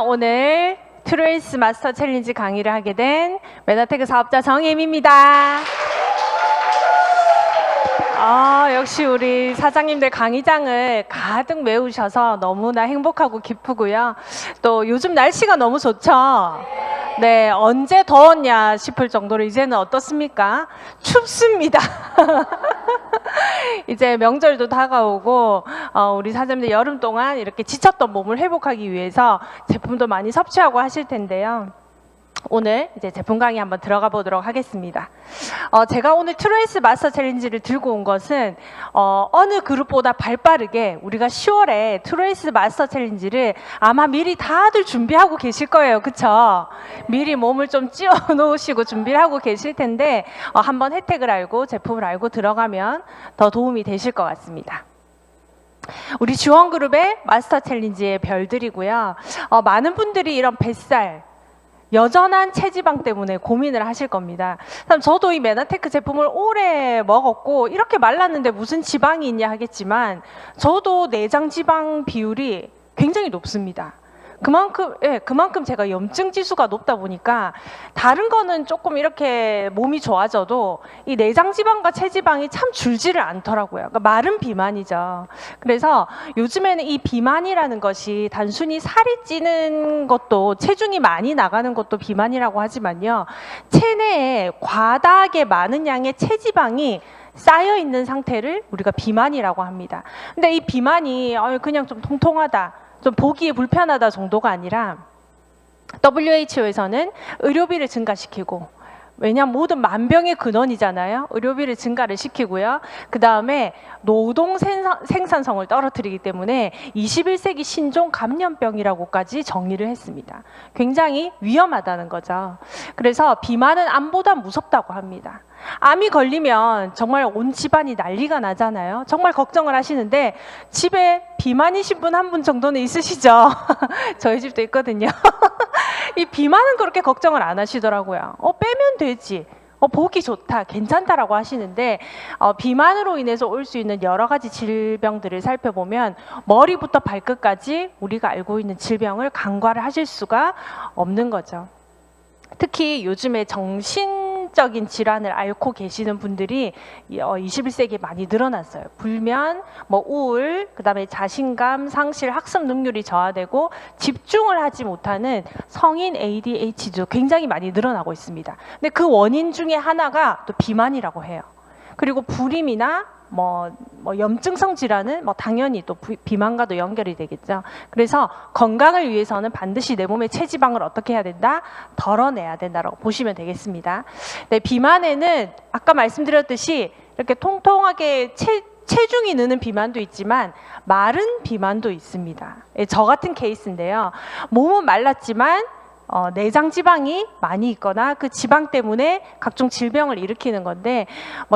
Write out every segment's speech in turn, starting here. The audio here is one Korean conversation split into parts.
오늘 트레이스 마스터 챌린지 강의를 하게 된 메나테크 사업자 정혜임입니다. 역시 우리 사장님들 강의장을 가득 메우셔서 너무나 행복하고 기쁘고요. 또 요즘 날씨가 너무 좋죠? 네, 언제 더웠냐 싶을 정도로 이제는 어떻습니까? 춥습니다. 이제 명절도 다가오고 우리 사장님들 여름 동안 이렇게 지쳤던 몸을 회복하기 위해서 제품도 많이 섭취하고 하실 텐데요. 오늘 이제 제품 강의 한번 들어가 보도록 하겠습니다. 제가 오늘 트레이스 마스터 챌린지를 들고 온 것은 어느 그룹보다 발빠르게 우리가 10월에 트레이스 마스터 챌린지를 아마 미리 다들 준비하고 계실 거예요. 그쵸? 미리 몸을 좀 찌워 놓으시고 준비를 하고 계실 텐데 한번 혜택을 알고 제품을 알고 들어가면 더 도움이 되실 것 같습니다. 우리 지원그룹의 마스터 챌린지의 별들이고요. 많은 분들이 이런 뱃살, 여전한 체지방 때문에 고민을 하실 겁니다. 저도 이 메나테크 제품을 오래 먹었고 이렇게 말랐는데 무슨 지방이 있냐 하겠지만 저도 내장 지방 비율이 굉장히 높습니다. 그만큼 제가 염증 지수가 높다 보니까 다른 거는 조금 이렇게 몸이 좋아져도 이 내장 지방과 체지방이 참 줄지를 않더라고요. 그러니까 마른 비만이죠. 그래서 요즘에는 이 비만이라는 것이 단순히 살이 찌는 것도, 체중이 많이 나가는 것도 비만이라고 하지만요, 체내에 과다하게 많은 양의 체지방이 쌓여 있는 상태를 우리가 비만이라고 합니다. 근데 이 비만이 그냥 좀 통통하다, 좀 보기에 불편하다 정도가 아니라 WHO에서는 의료비를 증가시키고, 왜냐하면 모든 만병의 근원이잖아요. 의료비를 증가를 시키고요. 그 다음에 노동 생산성을 떨어뜨리기 때문에 21세기 신종 감염병이라고까지 정의를 했습니다. 굉장히 위험하다는 거죠. 그래서 비만은 암보다 무섭다고 합니다. 암이 걸리면 정말 온 집안이 난리가 나잖아요. 정말 걱정을 하시는데 집에 비만이신 분 한 분 정도는 있으시죠? 저희 집도 있거든요. 이 비만은 그렇게 걱정을 안 하시더라고요. 빼면 되지. 보기 좋다, 괜찮다라고 하시는데 비만으로 인해서 올 수 있는 여러 가지 질병들을 살펴보면 머리부터 발끝까지 우리가 알고 있는 질병을 간과를 하실 수가 없는 거죠. 특히 요즘에 정신적인 질환을 앓고 계시는 분들이 21세기에 많이 늘어났어요. 불면, 우울, 그다음에 자신감 상실, 학습 능률이 저하되고 집중을 하지 못하는 성인 ADHD도 굉장히 많이 늘어나고 있습니다. 근데 그 원인 중에 하나가 또 비만이라고 해요. 그리고 불임이나 염증성 질환은 당연히 또 비만과도 연결이 되겠죠. 그래서 건강을 위해서는 반드시 내 몸의 체지방을 어떻게 해야 된다? 덜어내야 된다라고 보시면 되겠습니다. 네, 비만에는 아까 말씀드렸듯이 이렇게 통통하게 체중이 느는 비만도 있지만 마른 비만도 있습니다. 저 같은 케이스인데요. 몸은 말랐지만 내장 지방이 많이 있거나 그 지방 때문에 각종 질병을 일으키는 건데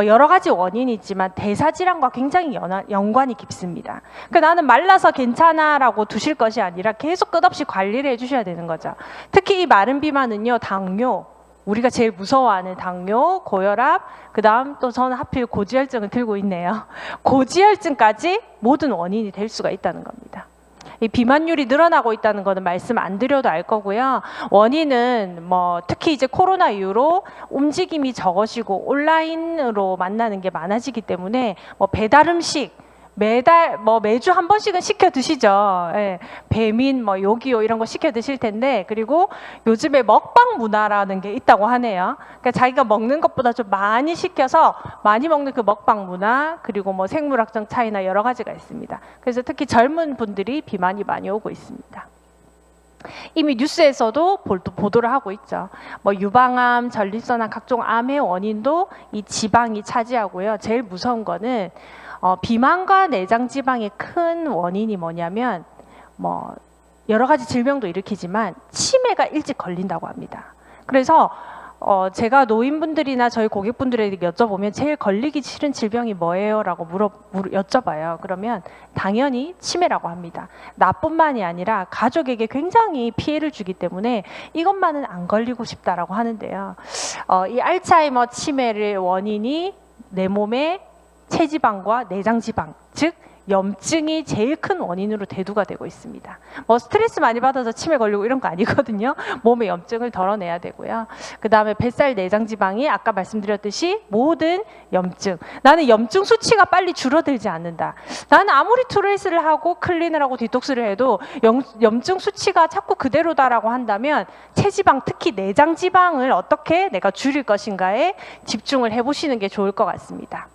여러 가지 원인이 있지만 대사질환과 굉장히 연관이 깊습니다. 그러니까 나는 말라서 괜찮아라고 두실 것이 아니라 계속 끝없이 관리를 해주셔야 되는 거죠. 특히 이 마른 비만은요, 당뇨, 우리가 제일 무서워하는 당뇨, 고혈압, 그 다음 또 저는 하필 고지혈증을 들고 있네요. 고지혈증까지 모든 원인이 될 수가 있다는 겁니다. 이 비만율이 늘어나고 있다는 거는 말씀 안 드려도 알 거고요. 원인은 특히 이제 코로나 이후로 움직임이 적어지고 온라인으로 만나는 게 많아지기 때문에 배달 음식 매주 한 번씩은 시켜 드시죠. 예. 배민, 요기요 이런 거 시켜 드실 텐데, 그리고 요즘에 먹방 문화라는 게 있다고 하네요. 그러니까 자기가 먹는 것보다 좀 많이 시켜서 많이 먹는 그 먹방 문화, 그리고 생물학적 차이나 여러 가지가 있습니다. 그래서 특히 젊은 분들이 비만이 많이 오고 있습니다. 이미 뉴스에서도 보도를 하고 있죠. 유방암, 전립선암, 각종 암의 원인도 이 지방이 차지하고요. 제일 무서운 거는 비만과 내장 지방의 큰 원인이 뭐냐면 여러 가지 질병도 일으키지만 치매가 일찍 걸린다고 합니다. 그래서 제가 노인분들이나 저희 고객분들에게 여쭤보면 제일 걸리기 싫은 질병이 뭐예요? 라고 여쭤봐요. 그러면 당연히 치매라고 합니다. 나뿐만이 아니라 가족에게 굉장히 피해를 주기 때문에 이것만은 안 걸리고 싶다라고 하는데요. 이 알츠하이머 치매의 원인이 내 몸에 체지방과 내장지방, 즉 염증이 제일 큰 원인으로 대두가 되고 있습니다. 뭐 스트레스 많이 받아서 치매 걸리고 이런 거 아니거든요. 몸의 염증을 덜어내야 되고요. 그 다음에 뱃살 내장 지방이 아까 말씀드렸듯이 모든 염증. 나는 염증 수치가 빨리 줄어들지 않는다. 나는 아무리 트레이스를 하고 클린을 하고 디톡스를 해도 염증 수치가 자꾸 그대로다라고 한다면 체지방, 특히 내장 지방을 어떻게 내가 줄일 것인가에 집중을 해보시는 게 좋을 것 같습니다.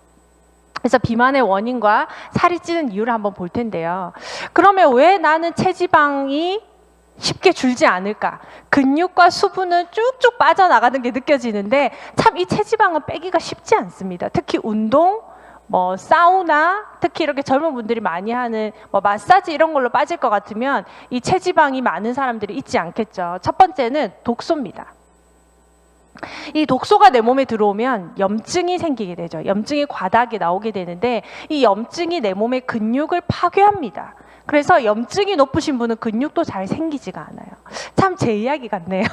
그래서 비만의 원인과 살이 찌는 이유를 한번 볼 텐데요. 그러면 왜 나는 체지방이 쉽게 줄지 않을까? 근육과 수분은 쭉쭉 빠져나가는 게 느껴지는데 참 이 체지방은 빼기가 쉽지 않습니다. 특히 운동, 뭐 사우나, 특히 이렇게 젊은 분들이 많이 하는 뭐 마사지 이런 걸로 빠질 것 같으면 이 체지방이 많은 사람들이 있지 않겠죠. 첫 번째는 독소입니다. 이 독소가 내 몸에 들어오면 염증이 생기게 되죠. 염증이 과다하게 나오게 되는데 이 염증이 내 몸의 근육을 파괴합니다. 그래서 염증이 높으신 분은 근육도 잘 생기지가 않아요. 참 제 이야기 같네요.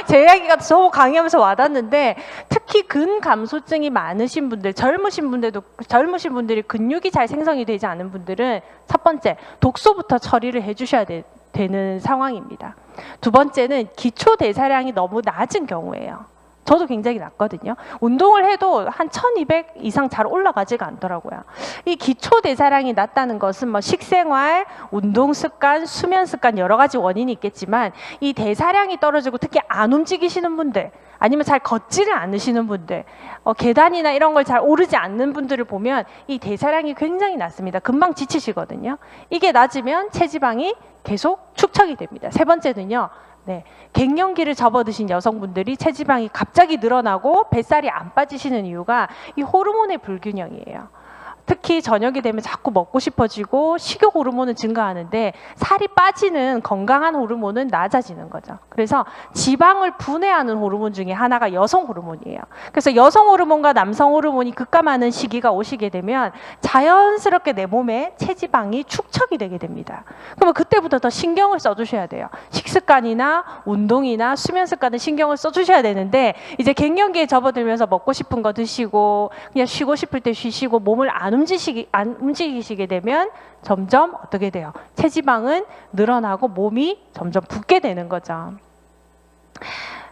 제 이야기가 너무 강의하면서 와닿는데 특히 근감소증이 많으신 분들, 젊으신 분들이 근육이 잘 생성이 되지 않은 분들은 첫 번째 독소부터 처리를 해주셔야 되는 상황입니다. 두 번째는 기초 대사량이 너무 낮은 경우예요. 저도 굉장히 낮거든요. 운동을 해도 한 1200 이상 잘 올라가지가 않더라고요. 이 기초 대사량이 낮다는 것은 뭐 식생활, 운동 습관, 수면 습관 여러 가지 원인이 있겠지만 이 대사량이 떨어지고 특히 안 움직이시는 분들 아니면 잘 걷지를 않으시는 분들 계단이나 이런 걸 잘 오르지 않는 분들을 보면 이 대사량이 굉장히 낮습니다. 금방 지치시거든요. 이게 낮으면 체지방이 계속 축적이 됩니다. 세 번째는요. 갱년기를 접어드신 여성분들이 체지방이 갑자기 늘어나고 뱃살이 안 빠지시는 이유가 이 호르몬의 불균형이에요. 특히 저녁이 되면 자꾸 먹고 싶어지고 식욕 호르몬은 증가하는데 살이 빠지는 건강한 호르몬은 낮아지는 거죠. 그래서 지방을 분해하는 호르몬 중에 하나가 여성 호르몬이에요. 그래서 여성 호르몬과 남성 호르몬이 급감하는 시기가 오시게 되면 자연스럽게 내 몸에 체지방이 축적이 되게 됩니다. 그러면 그때부터 더 신경을 써주셔야 돼요. 식습관이나 운동이나 수면 습관에 신경을 써주셔야 되는데 이제 갱년기에 접어들면서 먹고 싶은 거 드시고 그냥 쉬고 싶을 때 쉬시고 몸을 안 움직이시게 되면 점점 어떻게 돼요? 체지방은 늘어나고 몸이 점점 붓게 되는 거죠.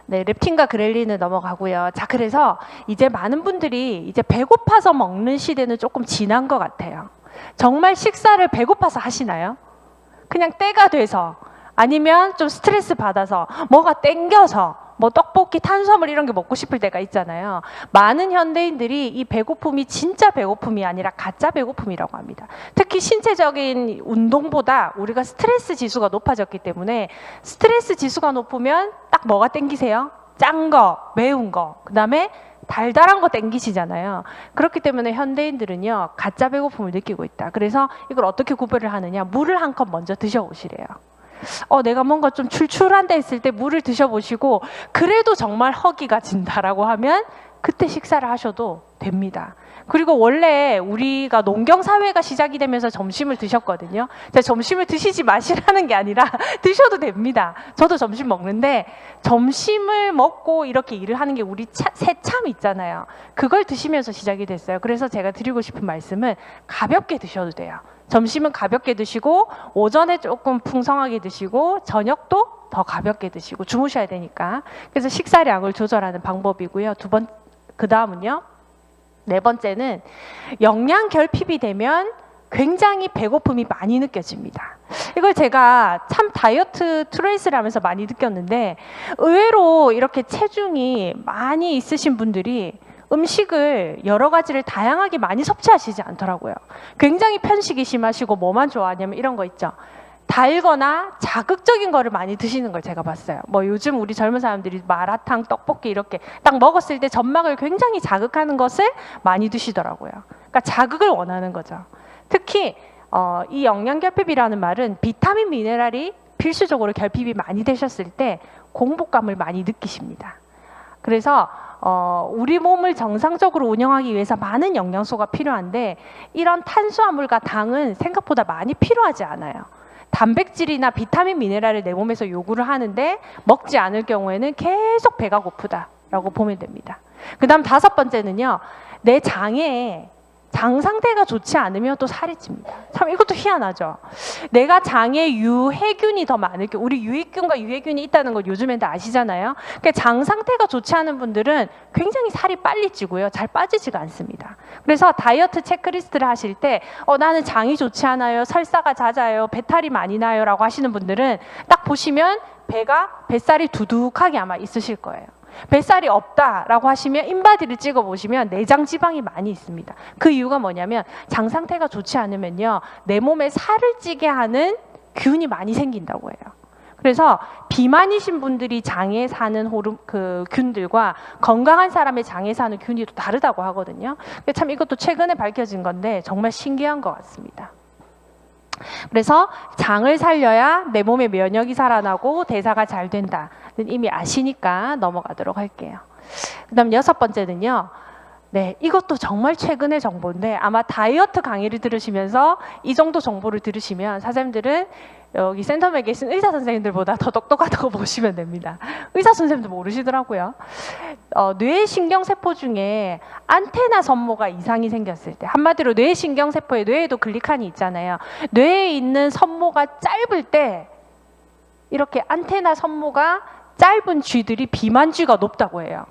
네, 렙틴과 그렐린은 넘어가고요. 자, 그래서 이제 많은 분들이 이제 배고파서 먹는 시대는 조금 지난 것 같아요. 정말 식사를 배고파서 하시나요? 그냥 때가 돼서 아니면 좀 스트레스 받아서 뭐가 땡겨서 뭐 떡볶이, 탄수화물 이런 게 먹고 싶을 때가 있잖아요. 많은 현대인들이 이 배고픔이 진짜 배고픔이 아니라 가짜 배고픔이라고 합니다. 특히 신체적인 운동보다 우리가 스트레스 지수가 높아졌기 때문에 스트레스 지수가 높으면 딱 뭐가 땡기세요? 짠 거, 매운 거, 그 다음에 달달한 거 땡기시잖아요. 그렇기 때문에 현대인들은요 가짜 배고픔을 느끼고 있다. 그래서 이걸 어떻게 구별을 하느냐, 물을 한 컵 먼저 드셔보시래요. 내가 뭔가 좀 출출한데 했을 때 물을 드셔보시고 그래도 정말 허기가 진다라고 하면 그때 식사를 하셔도 됩니다. 그리고 원래 우리가 농경사회가 시작이 되면서 점심을 드셨거든요. 제가 점심을 드시지 마시라는 게 아니라 드셔도 됩니다. 저도 점심 먹는데 점심을 먹고 이렇게 일을 하는 게 우리 새참 있잖아요. 그걸 드시면서 시작이 됐어요. 그래서 제가 드리고 싶은 말씀은 가볍게 드셔도 돼요. 점심은 가볍게 드시고 오전에 조금 풍성하게 드시고 저녁도 더 가볍게 드시고 주무셔야 되니까. 그래서 식사량을 조절하는 방법이고요. 그 다음은요. 네 번째는 영양 결핍이 되면 굉장히 배고픔이 많이 느껴집니다. 이걸 제가 참 다이어트 트레이스를 하면서 많이 느꼈는데 의외로 이렇게 체중이 많이 있으신 분들이 음식을 여러 가지를 다양하게 많이 섭취하시지 않더라고요. 굉장히 편식이 심하시고 뭐만 좋아하냐면 이런 거 있죠. 달거나 자극적인 거를 많이 드시는 걸 제가 봤어요. 뭐 요즘 우리 젊은 사람들이 마라탕, 떡볶이 이렇게 딱 먹었을 때 점막을 굉장히 자극하는 것을 많이 드시더라고요. 그러니까 자극을 원하는 거죠. 특히 이 영양결핍이라는 말은 비타민, 미네랄이 필수적으로 결핍이 많이 되셨을 때 공복감을 많이 느끼십니다. 그래서 우리 몸을 정상적으로 운영하기 위해서 많은 영양소가 필요한데 이런 탄수화물과 당은 생각보다 많이 필요하지 않아요. 단백질이나 비타민, 미네랄을 내 몸에서 요구를 하는데 먹지 않을 경우에는 계속 배가 고프다라고 보면 됩니다. 그 다음 다섯 번째는요. 내 장에 장 상태가 좋지 않으면 또 살이 찝니다. 참 이것도 희한하죠. 내가 장에 유해균이 더 많을 게, 우리 유익균과 유해균이 있다는 걸 요즘엔 다 아시잖아요. 그러니까 장 상태가 좋지 않은 분들은 굉장히 살이 빨리 찌고요. 잘 빠지지가 않습니다. 그래서 다이어트 체크리스트를 하실 때 나는 장이 좋지 않아요. 설사가 잦아요. 배탈이 많이 나요. 라고 하시는 분들은 딱 보시면 뱃살이 두둑하게 아마 있으실 거예요. 뱃살이 없다라고 하시면 인바디를 찍어보시면 내장 지방이 많이 있습니다. 그 이유가 뭐냐면 장 상태가 좋지 않으면요. 내 몸에 살을 찌게 하는 균이 많이 생긴다고 해요. 그래서 비만이신 분들이 장에 사는 균들과 건강한 사람의 장에 사는 균이 또 다르다고 하거든요. 참 이것도 최근에 밝혀진 건데 정말 신기한 것 같습니다. 그래서 장을 살려야 내 몸의 면역이 살아나고 대사가 잘 된다는 이미 아시니까 넘어가도록 할게요. 그 다음 6번째는요. 네, 이것도 정말 최근의 정보인데 아마 다이어트 강의를 들으시면서 이 정도 정보를 들으시면 사장님들은 여기 센터에 계신 의사 선생님들보다 더 똑똑하다고 보시면 됩니다. 의사 선생님도 모르시더라고요. 뇌신경세포 중에 안테나 선모가 이상이 생겼을 때, 한마디로 뇌신경세포에 뇌에도 글리칸이 있잖아요. 뇌에 있는 선모가 짧을 때 이렇게 안테나 선모가 짧은 쥐들이 비만쥐가 높다고 해요.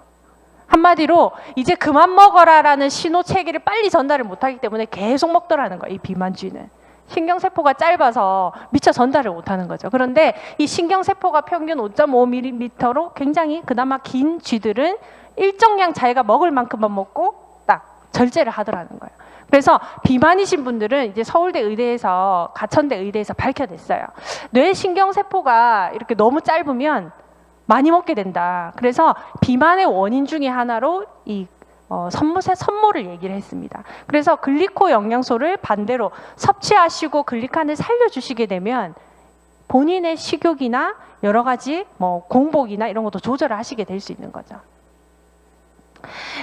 한마디로 이제 그만 먹어라라는 신호 체계를 빨리 전달을 못하기 때문에 계속 먹더라는 거예요. 이 비만쥐는. 신경세포가 짧아서 미처 전달을 못하는 거죠. 그런데 이 신경세포가 평균 5.5mm로 굉장히 그나마 긴 쥐들은 일정량 자기가 먹을 만큼만 먹고 딱 절제를 하더라는 거예요. 그래서 비만이신 분들은 이제 서울대 의대에서, 가천대 의대에서 밝혀냈어요. 뇌신경세포가 이렇게 너무 짧으면 많이 먹게 된다. 그래서 비만의 원인 중에 하나로 이 선모를 얘기를 했습니다. 그래서 글리코 영양소를 반대로 섭취하시고 글리칸을 살려주시게 되면 본인의 식욕이나 여러 가지 공복이나 이런 것도 조절을 하시게 될 수 있는 거죠.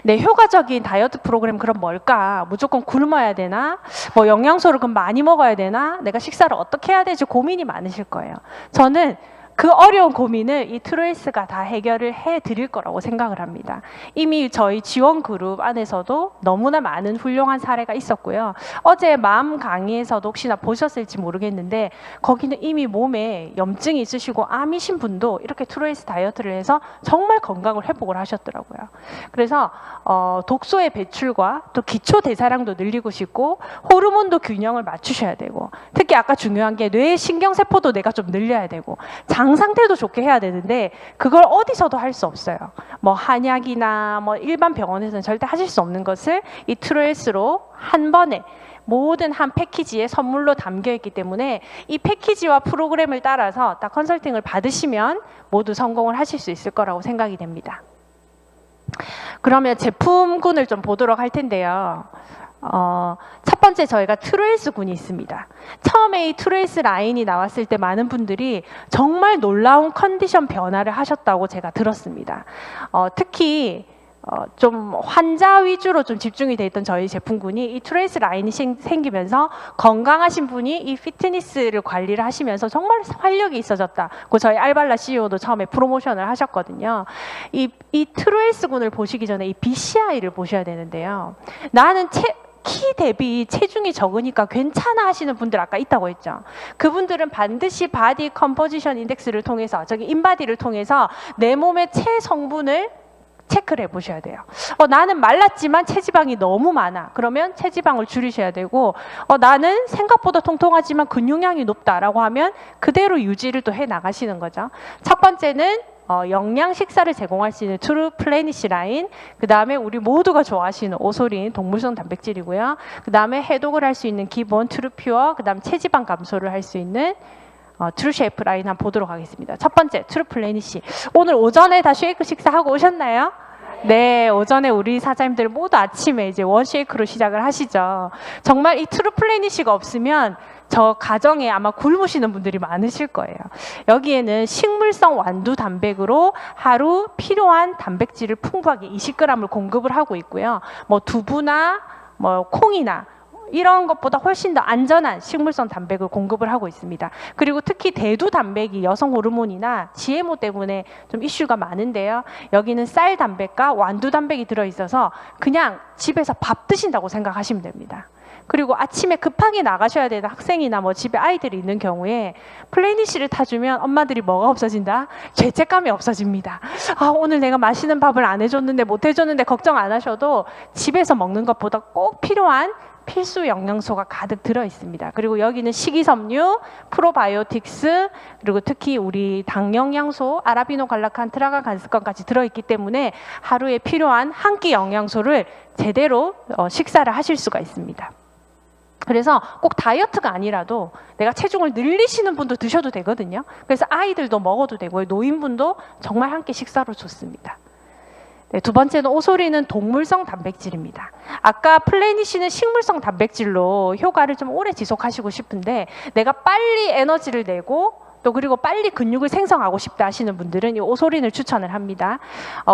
네, 효과적인 다이어트 프로그램 그럼 뭘까? 무조건 굶어야 되나? 영양소를 그럼 많이 먹어야 되나? 내가 식사를 어떻게 해야 되지? 고민이 많으실 거예요. 저는 그 어려운 고민을 이 트루에이스가 다 해결을 해드릴 거라고 생각을 합니다. 이미 저희 지원 그룹 안에서도 너무나 많은 훌륭한 사례가 있었고요. 어제 마음 강의에서도 혹시나 보셨을지 모르겠는데 거기는 이미 몸에 염증이 있으시고 암이신 분도 이렇게 트루에이스 다이어트를 해서 정말 건강을 회복을 하셨더라고요. 그래서 독소의 배출과 또 기초 대사량도 늘리고 싶고 호르몬도 균형을 맞추셔야 되고, 특히 아까 중요한 게 뇌의 신경세포도 내가 좀 늘려야 되고 장 상태도 좋게 해야 되는데 그걸 어디서도 할 수 없어요. 한약이나 일반 병원에서는 절대 하실 수 없는 것을 이 트루에이스로 한 번에 모든 한 패키지에 선물로 담겨 있기 때문에 이 패키지와 프로그램을 따라서 딱 컨설팅을 받으시면 모두 성공을 하실 수 있을 거라고 생각이 됩니다. 그러면 제품군을 좀 보도록 할 텐데요. 첫 번째 저희가 트루에이스 군이 있습니다. 처음에 이 트루에이스 라인이 나왔을 때 많은 분들이 정말 놀라운 컨디션 변화를 하셨다고 제가 들었습니다. 특히 좀 환자 위주로 좀 집중이 돼 있던 저희 제품군이 이 트루에이스 라인이 생기면서 건강하신 분이 이 피트니스를 관리를 하시면서 정말 활력이 있어졌다. 그 저희 알발라 CEO도 처음에 프로모션을 하셨거든요. 이 트루에이스 군을 보시기 전에 이 BCI를 보셔야 되는데요. 나는 키 대비 체중이 적으니까 괜찮아 하시는 분들 아까 있다고 했죠. 그분들은 반드시 바디 컴포지션 인덱스를 통해서, 인바디를 통해서 내 몸의 체성분을 체크를 해보셔야 돼요. 나는 말랐지만 체지방이 너무 많아. 그러면 체지방을 줄이셔야 되고, 나는 생각보다 통통하지만 근육량이 높다라고 하면 그대로 유지를 또 해 나가시는 거죠. 첫 번째는 영양 식사를 제공할 수 있는 트루 플래니시 라인, 그 다음에 우리 모두가 좋아하시는 오소린 동물성 단백질이고요. 그 다음에 해독을 할 수 있는 기본 트루 퓨어, 그 다음 체지방 감소를 할 수 있는 트루 쉐이프 라인 한번 보도록 하겠습니다. 첫 번째 트루 플래니시. 오늘 오전에 다 쉐이크 식사하고 오셨나요? 네, 오전에 우리 사장님들 모두 아침에 이제 원 쉐이크로 시작을 하시죠. 정말 이 트루 플래니시가 없으면 저 가정에 아마 굶으시는 분들이 많으실 거예요. 여기에는 식물성 완두 단백으로 하루 필요한 단백질을 풍부하게 20g을 공급을 하고 있고요. 두부나 콩이나 이런 것보다 훨씬 더 안전한 식물성 단백을 공급을 하고 있습니다. 그리고 특히 대두 단백이 여성 호르몬이나 GMO 때문에 좀 이슈가 많은데요. 여기는 쌀 단백과 완두 단백이 들어있어서 그냥 집에서 밥 드신다고 생각하시면 됩니다. 그리고 아침에 급하게 나가셔야 되는 학생이나 뭐 집에 아이들이 있는 경우에 플래니시를 타주면 엄마들이 뭐가 없어진다? 죄책감이 없어집니다. 아, 오늘 내가 맛있는 밥을 안 해줬는데 못 해줬는데 걱정 안 하셔도 집에서 먹는 것보다 꼭 필요한 필수 영양소가 가득 들어 있습니다. 그리고 여기는 식이섬유, 프로바이오틱스, 그리고 특히 우리 당 영양소, 아라비노 갈라칸, 트라간 간스건까지 들어있기 때문에 하루에 필요한 한 끼 영양소를 제대로 식사를 하실 수가 있습니다. 그래서 꼭 다이어트가 아니라도 내가 체중을 늘리시는 분도 드셔도 되거든요. 그래서 아이들도 먹어도 되고요. 노인분도 정말 한 끼 식사로 좋습니다. 네, 두 번째는 오소리는 동물성 단백질입니다. 아까 플래니시는 식물성 단백질로 효과를 좀 오래 지속하시고 싶은데 내가 빨리 에너지를 내고 또 그리고 빨리 근육을 생성하고 싶다 하시는 분들은 이 오소린을 추천을 합니다.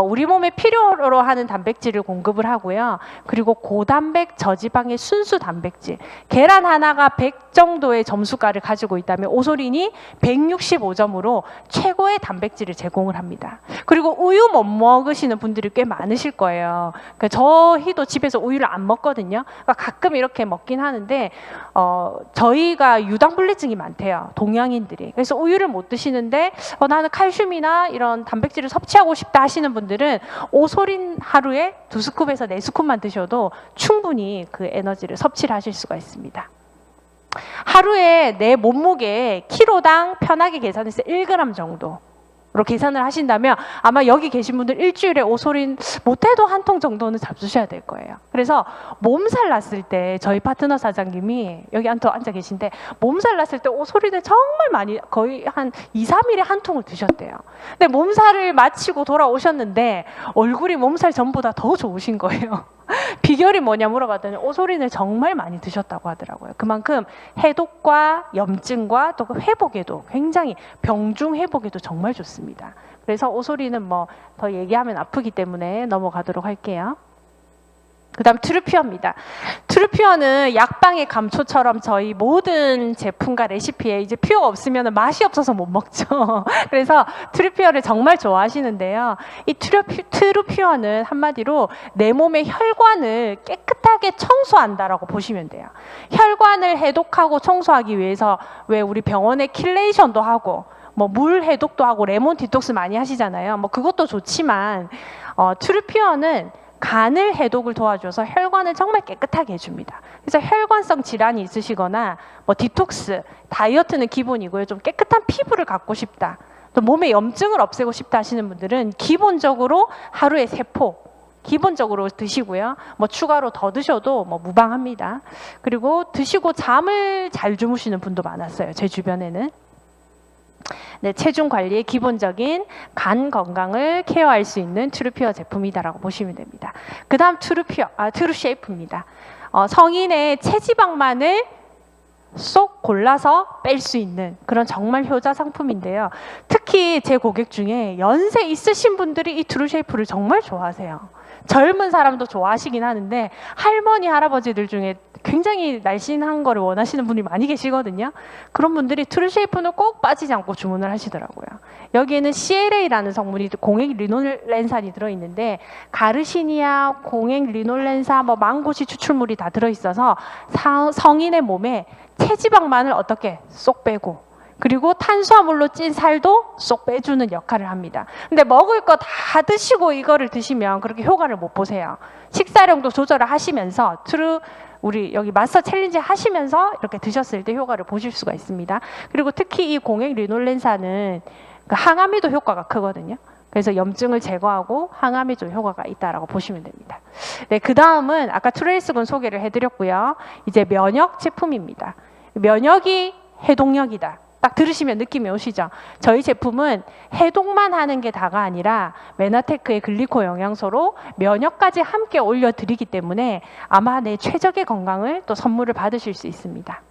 우리 몸에 필요로 하는 단백질을 공급을 하고요. 그리고 고단백 저지방의 순수 단백질, 계란 하나가 100 정도의 점수가를 가지고 있다면 오소린이 165점으로 최고의 단백질을 제공을 합니다. 그리고 우유 못 먹으시는 분들이 꽤 많으실 거예요. 그러니까 저희도 집에서 우유를 안 먹거든요. 그러니까 가끔 이렇게 먹긴 하는데 저희가 유당불내증이 많대요. 동양인들이. 그래서 우유를 못 드시는데 나는 칼슘이나 이런 단백질을 섭취하고 싶다 하시는 분들은 오소린 하루에 2스쿱에서 4스쿱만 드셔도 충분히 그 에너지를 섭취를 하실 수가 있습니다. 하루에 내 몸무게 키로당 편하게 계산해서 1g 정도로 계산을 하신다면 아마 여기 계신 분들 일주일에 오소린 못해도 한 통 정도는 잡수셔야 될 거예요. 그래서 몸살 났을 때 저희 파트너 사장님이 여기 앉아 계신데 몸살 났을 때 오소린을 정말 많이 거의 한 2, 3일에 한 통을 드셨대요. 근데 몸살을 마치고 돌아오셨는데 얼굴이 몸살 전보다 더 좋으신 거예요. 비결이 뭐냐 물어봤더니 오소린을 정말 많이 드셨다고 하더라고요. 그만큼 해독과 염증과 또 회복에도 굉장히 병중 회복에도 정말 좋습니다. 그래서 오소린은 뭐 더 얘기하면 아프기 때문에 넘어가도록 할게요. 그 다음 트루퓨어입니다. 트루퓨어는 약방의 감초처럼 저희 모든 제품과 레시피에 이제 퓨어 없으면 맛이 없어서 못 먹죠. 그래서 트루퓨어를 정말 좋아하시는데요. 이 트루퓨어는 한마디로 내 몸의 혈관을 깨끗하게 청소한다라고 보시면 돼요. 혈관을 해독하고 청소하기 위해서 왜 우리 병원에 킬레이션도 하고 뭐 물 해독도 하고 레몬 디톡스 많이 하시잖아요. 뭐 그것도 좋지만 트루퓨어는 간을 해독을 도와줘서 혈관을 정말 깨끗하게 해줍니다. 그래서 혈관성 질환이 있으시거나 뭐 디톡스, 다이어트는 기본이고요. 좀 깨끗한 피부를 갖고 싶다. 또 몸에 염증을 없애고 싶다 하시는 분들은 기본적으로 하루에 3포 기본적으로 드시고요. 뭐 추가로 더 드셔도 뭐 무방합니다. 그리고 드시고 잠을 잘 주무시는 분도 많았어요. 제 주변에는. 네, 체중 관리의 기본적인 간 건강을 케어할 수 있는 트루퓨어 제품이다라고 보시면 됩니다. 그 다음 트루쉐이프입니다. 성인의 체지방만을 쏙 골라서 뺄 수 있는 그런 정말 효자 상품인데요. 특히 제 고객 중에 연세 있으신 분들이 이 트루쉐이프를 정말 좋아하세요. 젊은 사람도 좋아하시긴 하는데 할머니, 할아버지들 중에 굉장히 날씬한 거를 원하시는 분이 많이 계시거든요. 그런 분들이 트루쉐이프는 꼭 빠지지 않고 주문을 하시더라고요. 여기에는 CLA라는 성분이 공액 리놀렌산이 들어있는데 가르시니아, 공액 리놀렌산, 뭐 망고시 추출물이 다 들어있어서 성인의 몸에 체지방만을 어떻게 쏙 빼고 그리고 탄수화물로 찐 살도 쏙 빼주는 역할을 합니다. 근데 먹을 거 다 드시고 이거를 드시면 그렇게 효과를 못 보세요. 식사량도 조절을 하시면서 우리 여기 마스터 챌린지 하시면서 이렇게 드셨을 때 효과를 보실 수가 있습니다. 그리고 특히 이 공액 리놀렌산은 그 항암에도 효과가 크거든요. 그래서 염증을 제거하고 항암에 좀 효과가 있다라고 보시면 됩니다. 네, 그 다음은 아까 트레이스군 소개를 해드렸고요. 이제 면역 제품입니다. 면역이 해독력이다. 딱 들으시면 느낌이 오시죠? 저희 제품은 해독만 하는 게 다가 아니라 메나테크의 글리코 영양소로 면역까지 함께 올려드리기 때문에 아마 내 최적의 건강을 또 선물을 받으실 수 있습니다.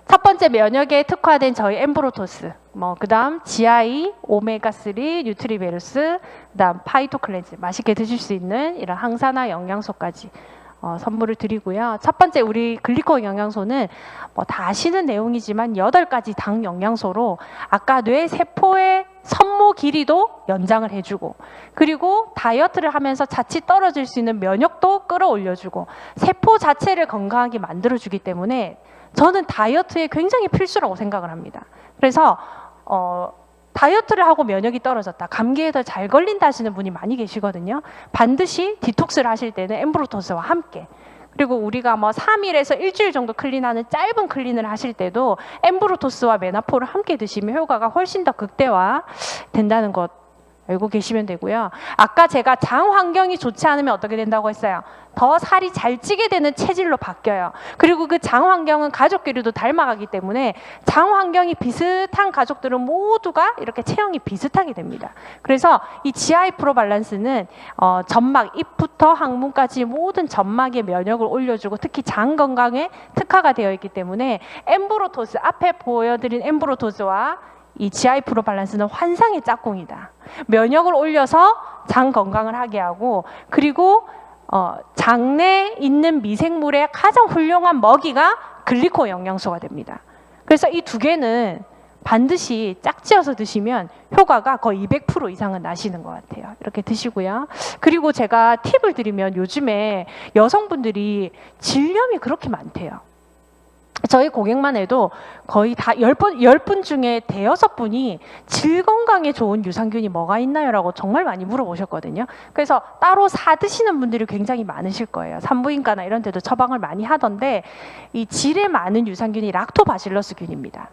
첫 번째 면역에 특화된 저희 엠브로토스, 그 다음 GI, 오메가3, 뉴트리베루스, 그 다음 파이토클렌즈, 맛있게 드실 수 있는 이런 항산화 영양소까지 선물을 드리고요. 첫 번째 우리 글리코 영양소는 뭐 다 아시는 내용이지만 8가지 당 영양소로 아까 뇌 세포의 선모 길이도 연장을 해주고, 그리고 다이어트를 하면서 자칫 떨어질 수 있는 면역도 끌어올려주고 세포 자체를 건강하게 만들어주기 때문에 저는 다이어트에 굉장히 필수라고 생각을 합니다. 그래서 다이어트를 하고 면역이 떨어졌다, 감기에 더 잘 걸린다 하시는 분이 많이 계시거든요. 반드시 디톡스를 하실 때는 엠브로토스와 함께, 그리고 우리가 뭐 3일에서 일주일 정도 클린하는 짧은 클린을 하실 때도 엠브로토스와 메나포를 함께 드시면 효과가 훨씬 더 극대화 된다는 것 알고 계시면 되고요. 아까 제가 장 환경이 좋지 않으면 어떻게 된다고 했어요? 더 살이 잘 찌게 되는 체질로 바뀌어요. 그리고 그 장 환경은 가족끼리도 닮아가기 때문에 장 환경이 비슷한 가족들은 모두가 이렇게 체형이 비슷하게 됩니다. 그래서 이 GI 프로 밸런스는 점막, 입부터 항문까지 모든 점막의 면역을 올려주고 특히 장 건강에 특화가 되어 있기 때문에 엠브로토스, 앞에 보여드린 엠브로토스와 이 GI 프로 밸런스는 환상의 짝꿍이다. 면역을 올려서 장 건강을 하게 하고, 그리고 장내에 있는 미생물의 가장 훌륭한 먹이가 글리코 영양소가 됩니다. 그래서 이 두 개는 반드시 짝지어서 드시면 효과가 거의 200% 이상은 나시는 것 같아요. 이렇게 드시고요. 그리고 제가 팁을 드리면 요즘에 여성분들이 질염이 그렇게 많대요. 저희 고객만 해도 거의 다 10분 중에 5분이 질 건강에 좋은 유산균이 뭐가 있나요? 라고 정말 많이 물어보셨거든요. 그래서 따로 사 드시는 분들이 굉장히 많으실 거예요. 산부인과나 이런 데도 처방을 많이 하던데, 이 질에 많은 유산균이 락토바실러스균입니다.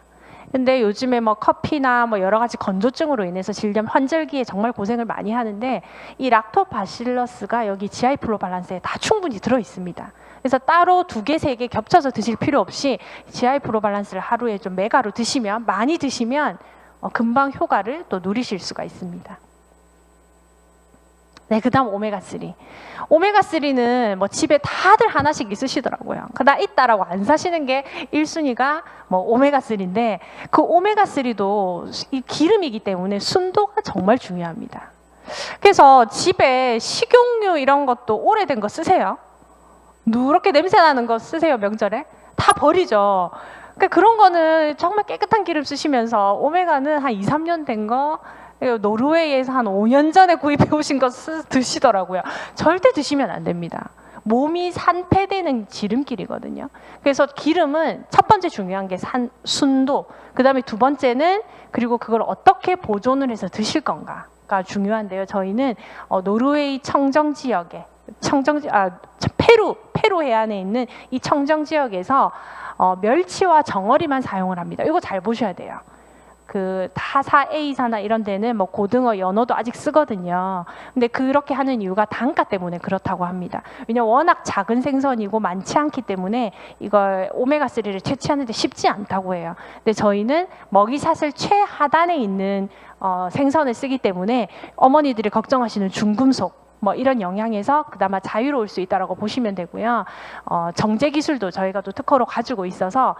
근데 요즘에 뭐 커피나 뭐 여러 가지 건조증으로 인해서 질염 환절기에 정말 고생을 많이 하는데, 이 락토바실러스가 여기 GI 프로 밸런스에 다 충분히 들어 있습니다. 그래서 따로 2개, 3개 겹쳐서 드실 필요 없이 GI 프로 밸런스를 하루에 좀 메가로 드시면, 많이 드시면 금방 효과를 또 누리실 수가 있습니다. 네, 그 다음 오메가3. 오메가3는 뭐 집에 다들 하나씩 있으시더라고요. 나 있다라고 안 사시는 게 1순위가 뭐 오메가3인데, 그 오메가3도 이 기름이기 때문에 순도가 정말 중요합니다. 그래서 집에 식용유 이런 것도 오래된 거 쓰세요? 누렇게 냄새 나는 거 쓰세요? 명절에? 다 버리죠. 그러니까 그런 거는 정말 깨끗한 기름 쓰시면서, 오메가는 한 2, 3년 된 거, 노르웨이에서 한 5년 전에 구입해 오신 거 드시더라고요. 절대 드시면 안 됩니다. 몸이 산패되는 지름길이거든요. 그래서 기름은 첫 번째 중요한 게 순도, 그 다음에 두 번째는 그리고 그걸 어떻게 보존을 해서 드실 건가가 중요한데요. 저희는 노르웨이 청정 지역에 페루 해안에 있는 이 청정 지역에서 멸치와 정어리만 사용을 합니다. 이거 잘 보셔야 돼요. 그 타사 A사나 이런 데는 뭐 고등어, 연어도 아직 쓰거든요. 근데 그렇게 하는 이유가 단가 때문에 그렇다고 합니다. 왜냐면 워낙 작은 생선이고 많지 않기 때문에 이걸 오메가3를 채취하는데 쉽지 않다고 해요. 근데 저희는 먹이사슬 최하단에 있는 생선을 쓰기 때문에 어머니들이 걱정하시는 중금속 뭐 이런 영향에서 그나마 자유로울 수 있다라고 보시면 되고요. 정제 기술도 저희가 또 특허로 가지고 있어서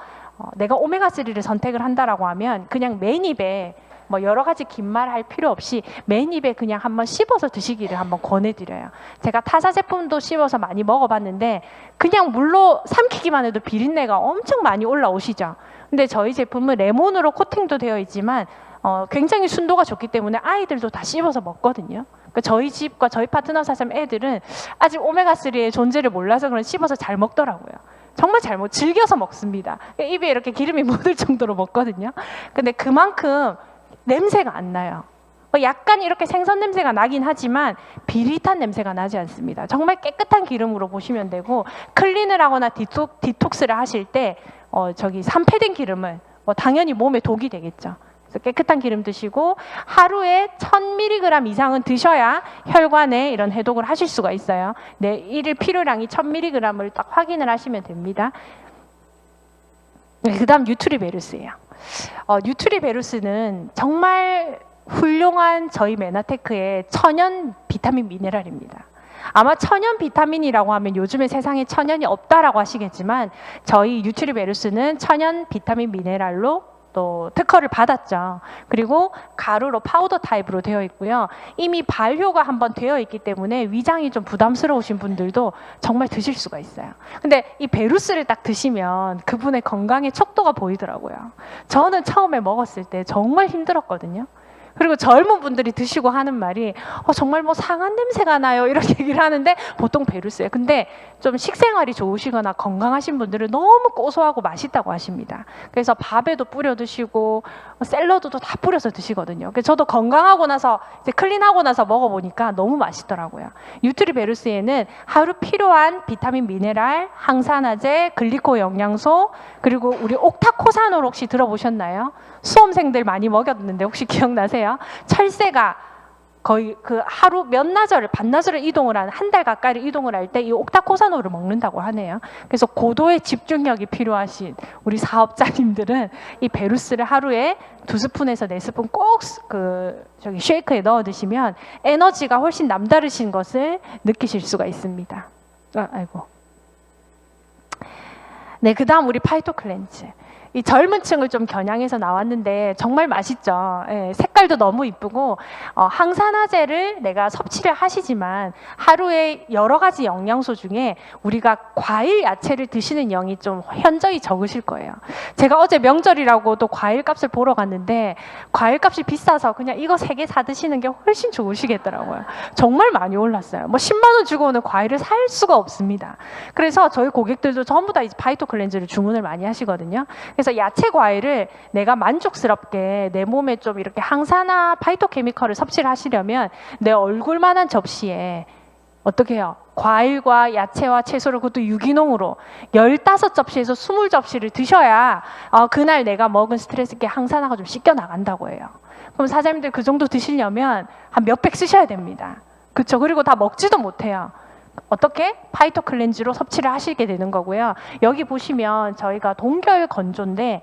내가 오메가3를 선택을 한다라고 하면 그냥 맨 입에 뭐 여러 가지 긴 말 할 필요 없이 맨 입에 그냥 한번 씹어서 드시기를 한번 권해드려요. 제가 타사 제품도 씹어서 많이 먹어봤는데 그냥 물로 삼키기만 해도 비린내가 엄청 많이 올라오시죠. 근데 저희 제품은 레몬으로 코팅도 되어 있지만 굉장히 순도가 좋기 때문에 아이들도 다 씹어서 먹거든요. 그러니까 저희 집과 저희 파트너 사람 애들은 아직 오메가3의 존재를 몰라서 그런 씹어서 잘 먹더라고요. 정말 즐겨서 먹습니다. 입에 이렇게 기름이 묻을 정도로 먹거든요. 근데 그만큼 냄새가 안 나요. 약간 이렇게 생선 냄새가 나긴 하지만 비릿한 냄새가 나지 않습니다. 정말 깨끗한 기름으로 보시면 되고, 클린을 하거나 디톡스를 하실 때 저기 산패된 기름은 당연히 몸에 독이 되겠죠. 그래서 깨끗한 기름 드시고 하루에 1000mg 이상은 드셔야 혈관에 이런 해독을 하실 수가 있어요. 네, 일일 필요량이 1000mg을 딱 확인을 하시면 됩니다. 그 다음 뉴트리베루스예요. 뉴트리베루스는 정말 훌륭한 저희 메나테크의 천연 비타민 미네랄입니다. 아마 천연 비타민이라고 하면 요즘에 세상에 천연이 없다라고 하시겠지만 저희 뉴트리베루스는 천연 비타민 미네랄로 또 특허를 받았죠. 그리고 가루로 파우더 타입으로 되어 있고요. 이미 발효가 한번 되어 있기 때문에 위장이 좀 부담스러우신 분들도 정말 드실 수가 있어요. 근데 이 베루스를 딱 드시면 그분의 건강의 척도가 보이더라고요. 저는 처음에 먹었을 때 정말 힘들었거든요. 그리고 젊은 분들이 드시고 하는 말이 정말 뭐 상한 냄새가 나요 이렇게 얘기를 하는데 보통 베루스예요. 근데 좀 식생활이 좋으시거나 건강하신 분들은 너무 고소하고 맛있다고 하십니다. 그래서 밥에도 뿌려 드시고 샐러드도 다 뿌려서 드시거든요. 그래서 저도 건강하고 나서 이제 클린하고 나서 먹어보니까 너무 맛있더라고요. 뉴트리 베루스에는 하루 필요한 비타민, 미네랄, 항산화제, 글리코 영양소, 그리고 우리 옥타코사놀 혹시 들어보셨나요? 수험생들 많이 먹였는데 혹시 기억나세요? 철새가 거의 그 하루 몇 나절을 반나절을 이동을 한 달 가까이를 이동을 할 때 이 옥타코사놀을 먹는다고 하네요. 그래서 고도의 집중력이 필요하신 우리 사업자님들은 이 베루스를 하루에 2스푼에서 4스푼 꼭 저기 쉐이크에 넣어 드시면 에너지가 훨씬 남다르신 것을 느끼실 수가 있습니다. 아이고. 네, 그다음 우리 파이토 클렌즈. 이 젊은 층을 좀 겨냥해서 나왔는데 정말 맛있죠. 예, 색깔도 너무 이쁘고 항산화제를 내가 섭취를 하시지만 하루에 여러 가지 영양소 중에 우리가 과일, 야채를 드시는 양이 좀 현저히 적으실 거예요. 제가 어제 명절이라고 또 과일 값을 보러 갔는데 과일 값이 비싸서 그냥 이거 3개 사 드시는 게 훨씬 좋으시겠더라고요. 정말 많이 올랐어요. 뭐 10만 원 주고는 과일을 살 수가 없습니다. 그래서 저희 고객들도 전부 다 이 파이토 클렌즈를 주문을 많이 하시거든요. 그래서 야채 과일을 내가 만족스럽게 내 몸에 좀 이렇게 항산화 파이토케미컬을 섭취를 하시려면 내 얼굴만한 접시에 어떻게 해요? 과일과 야채와 채소를 그것도 유기농으로 15접시에서 20접시를 드셔야 그날 내가 먹은 스트레스께 항산화가 좀 씻겨 나간다고 해요. 그럼 사장님들 그 정도 드시려면 한 몇백 쓰셔야 됩니다. 그렇죠? 그리고 다 먹지도 못해요. 어떻게? 파이토 클렌즈로 섭취를 하시게 되는 거고요. 여기 보시면 저희가 동결 건조인데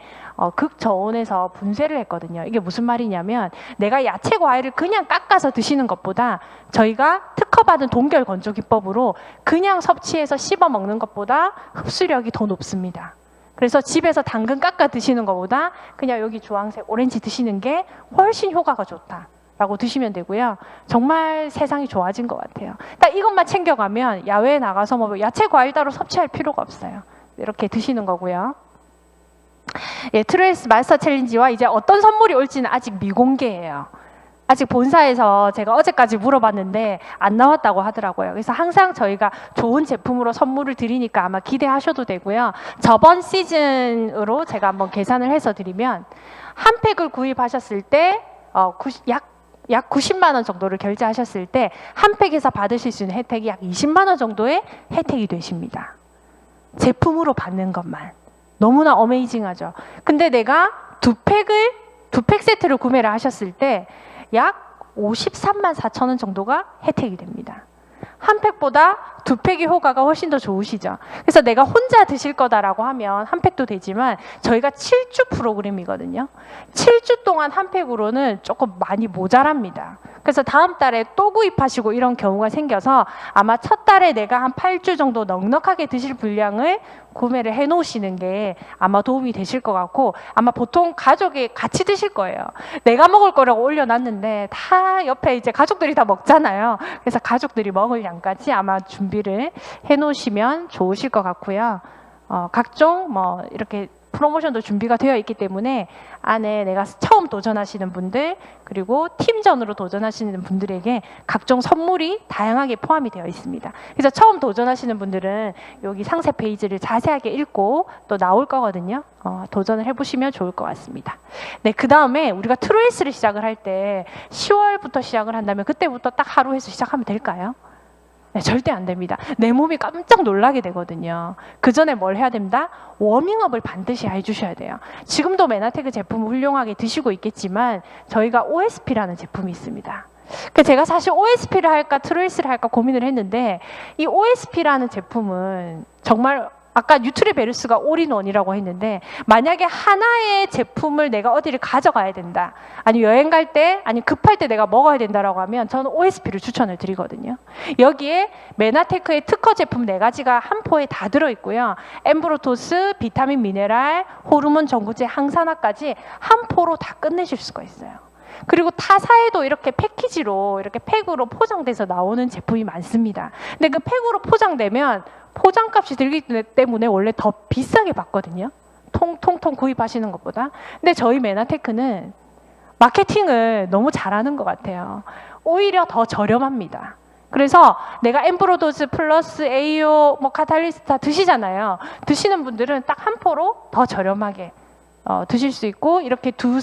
극저온에서 분쇄를 했거든요. 이게 무슨 말이냐면 내가 야채 과일을 그냥 깎아서 드시는 것보다 저희가 특허받은 동결 건조 기법으로 그냥 섭취해서 씹어 먹는 것보다 흡수력이 더 높습니다. 그래서 집에서 당근 깎아 드시는 것보다 그냥 여기 주황색 오렌지 드시는 게 훨씬 효과가 좋다 라고 드시면 되고요. 정말 세상이 좋아진 것 같아요. 딱 이것만 챙겨가면 야외에 나가서 뭐 야채 과일 따로 섭취할 필요가 없어요. 이렇게 드시는 거고요. 예, 트루에스 마스터 챌린지와 이제 어떤 선물이 올지는 아직 미공개예요. 아직 본사에서 제가 어제까지 물어봤는데 안 나왔다고 하더라고요. 그래서 항상 저희가 좋은 제품으로 선물을 드리니까 아마 기대하셔도 되고요. 저번 시즌으로 제가 한번 계산을 해서 드리면 한 팩을 구입하셨을 때 약 90만 원 정도를 결제하셨을 때 한 팩에서 받으실 수 있는 혜택이 약 20만 원 정도의 혜택이 되십니다. 제품으로 받는 것만. 너무나 어메이징하죠. 근데 내가 두 팩 세트를 구매를 하셨을 때 약 53만 4천 원 정도가 혜택이 됩니다. 한 팩보다 두 팩의 효과가 훨씬 더 좋으시죠. 그래서 내가 혼자 드실 거다라고 하면 한 팩도 되지만 저희가 7주 프로그램이거든요. 7주 동안 한 팩으로는 조금 많이 모자랍니다. 그래서 다음 달에 또 구입하시고 이런 경우가 생겨서 아마 첫 달에 내가 한 8주 정도 넉넉하게 드실 분량을 구매를 해 놓으시는 게 아마 도움이 되실 것 같고 아마 보통 가족이 같이 드실 거예요. 내가 먹을 거라고 올려놨는데 다 옆에 이제 가족들이 다 먹잖아요. 그래서 가족들이 먹을 양까지 아마 준비를 해 놓으시면 좋으실 것 같고요. 각종 뭐 이렇게 프로모션도 준비가 되어 있기 때문에 안에 내가 처음 도전하시는 분들 그리고 팀전으로 도전하시는 분들에게 각종 선물이 다양하게 포함이 되어 있습니다. 그래서 처음 도전하시는 분들은 여기 상세 페이지를 자세하게 읽고 또 나올 거거든요. 도전을 해보시면 좋을 것 같습니다. 네, 그 다음에 우리가 트루에스를 시작을 할 때 10월부터 시작을 한다면 그때부터 딱 하루 해서 시작하면 될까요? 네, 절대 안 됩니다. 내 몸이 깜짝 놀라게 되거든요. 그 전에 뭘 해야 됩니다? 워밍업을 반드시 해주셔야 돼요. 지금도 메나테크 제품을 훌륭하게 드시고 있겠지만 저희가 OSP라는 제품이 있습니다. 제가 사실 OSP를 할까 트루에스를 할까 고민을 했는데 이 OSP라는 제품은 정말 아까 뉴트리베르스가 올인원이라고 했는데 만약에 하나의 제품을 내가 어디를 가져가야 된다, 아니 여행 갈 때, 아니 급할 때 내가 먹어야 된다라고 하면 저는 OSP를 추천을 드리거든요. 여기에 메나테크의 특허 제품 4가지가 한 포에 다 들어있고요. 엠브로토스, 비타민 미네랄, 호르몬 전구제, 항산화까지 한 포로 다 끝내실 수가 있어요. 그리고 타사에도 이렇게 패키지로 이렇게 팩으로 포장돼서 나오는 제품이 많습니다. 근데 그 팩으로 포장되면 포장값이 들기 때문에 원래 더 비싸게 받거든요. 통통 구입하시는 것보다. 근데 저희 메나테크는 마케팅을 너무 잘하는 것 같아요. 오히려 더 저렴합니다. 그래서 내가 엠브로도즈 플러스 AO 뭐 카탈리스트 다 드시잖아요. 드시는 분들은 딱 한 포로 더 저렴하게 드실 수 있고, 이렇게 두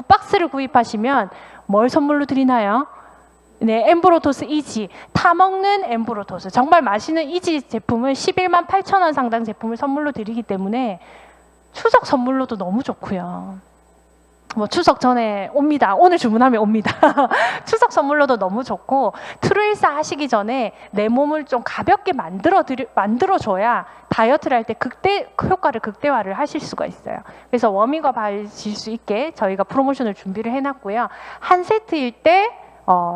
박스를 구입하시면 뭘 선물로 드리나요? 네, 엠브로토스 이지, 타먹는 엠브로토스, 정말 맛있는 이지 제품을 11만 8천 원 상당 제품을 선물로 드리기 때문에 추석 선물로도 너무 좋고요. 뭐 추석 전에 옵니다. 오늘 주문하면 옵니다. 추석 선물로도 너무 좋고, 트루일사 하시기 전에 내 몸을 좀 가볍게 만들어줘야 다이어트를 할 때 효과를 극대화를 하실 수가 있어요. 그래서 워밍업 하실 수 있게 저희가 프로모션을 준비를 해놨고요. 한 세트일 때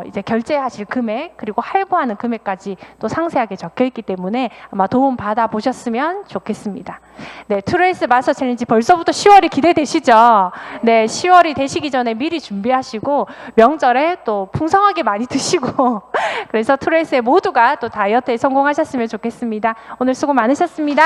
이제 결제하실 금액, 그리고 할부하는 금액까지 또 상세하게 적혀 있기 때문에 아마 도움 받아 보셨으면 좋겠습니다. 네, 트루일스 마스터 챌린지 벌써부터 10월이 기대되시죠? 네, 10월이 되시기 전에 미리 준비하시고 명절에 또 풍성하게 많이 드시고 그래서 트루일스의 모두가 또 다이어트에 성공하셨으면 좋겠습니다. 오늘 수고 많으셨습니다.